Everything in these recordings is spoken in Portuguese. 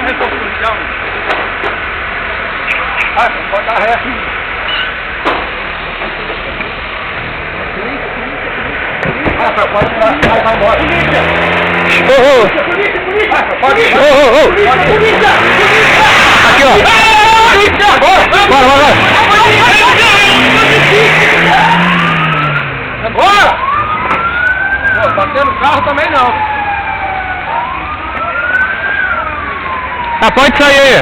reconstrução. Ah, pode dar ré. Ah, pode dar, vai embora. Polícia! Aqui, ó. Bora, bora. Bora! Pô, bater no carro também não. Ah, pode sair aí.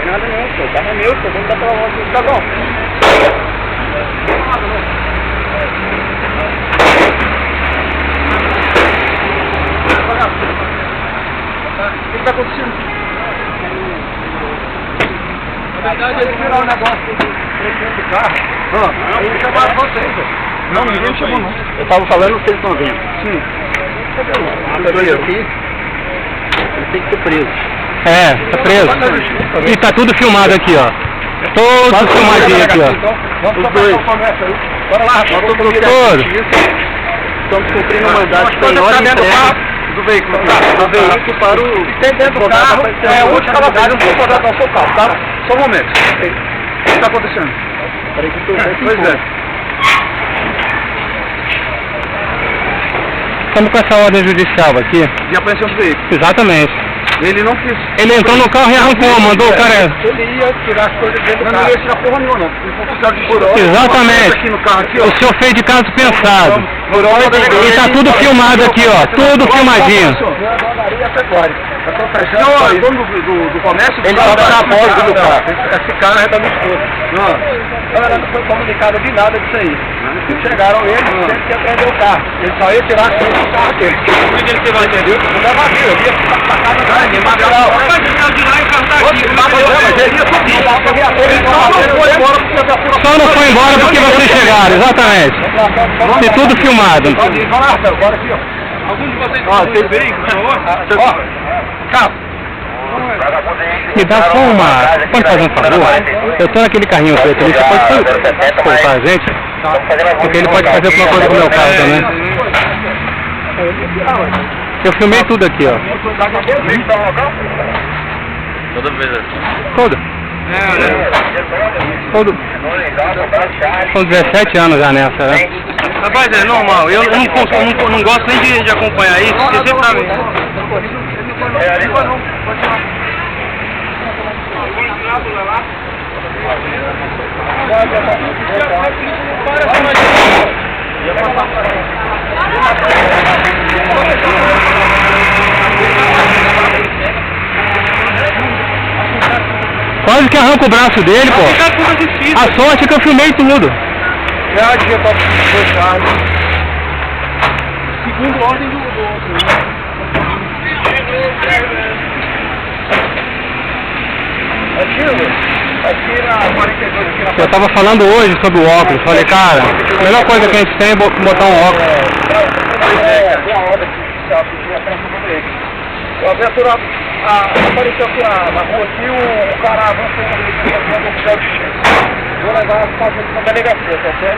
Nada não, pô. O carro é meu, pô. Vamos dar pela volta do cagão. O que tá acontecendo? Na verdade, eles tiraram o negócio do carro. Eles chamaram vocês, pô. Não, ninguém me chamou, não. Eu tava falando, vocês estão vendo. Sim. Cadê o aqui? Ele tem que ser preso. É, tá preso. E tá tudo filmado aqui, ó. Todos filmadinho aqui, ó. Vamos dois. Bora lá, Todos. Estamos cumprindo o mandato de menor entrega do veículo. Do veículo para o... Tem dentro do carro, é o último cavadade, não vou botar o seu carro, tá? Só um momento. O que está acontecendo? Peraí que eu estou... Pois é. Estamos com essa ordem judicial aqui. De apreensão do veículo. Exatamente. Ele não quis. Ele entrou no carro e arrancou, mandou o cara... Ele ia tirar as coisas dentro do carro. Não ia tirar porra nenhuma, não. Ele foi oficial de por hora. Exatamente. Aqui no carro, aqui, ó. O senhor fez de caso pensado. Por hora, E tá tudo filmado aqui, ó. Tudo filmadinho. Não, o dono do comércio... Ele vai botar a porta do carro. Esse cara é da minha esposa. Ela não foi comunicada de nada disso aí. Chegaram eles, teve que prender o carro. Ele só ia tirar as coisas do carro dele. Por que você vai entender? Não é vazio, ele ia pra casa da minha material. Vai tirar de lá e cartar aqui. Mas ele ia subir. Só não foi embora porque vocês chegaram, exatamente. Tem tudo filmado. Pode ir, vai lá, agora aqui, ó. Algum de vocês tem veículo, por favor? Ó, carro. Me dá só uma... Pode fazer um favor? Eu tô naquele carrinho preto ali, você pode colocar a gente? Porque ele pode fazer alguma coisa com o meu carro também. Eu filmei tudo aqui, ó. Toda vez assim. Todo. Todo. São 17 anos já nessa, né? Rapaz, é normal. Eu não gosto nem de acompanhar isso, porque você sabe. Quase que arranca o braço dele, pô. A sorte é que eu filmei tudo. Já devia estar fechado. Segundo ordem do outro. Aqui na 42, aqui na... Eu tava falando hoje sobre o óculos. Falei, cara, a melhor coisa que a gente tem é botar um óculos. Uma ordem oficial que tinha frente do veículo. A viatura apareceu aqui na rua aqui, o cara avançou no veículo, o oficial de justiça. Vou levar a fazer uma delegacia, tá certo?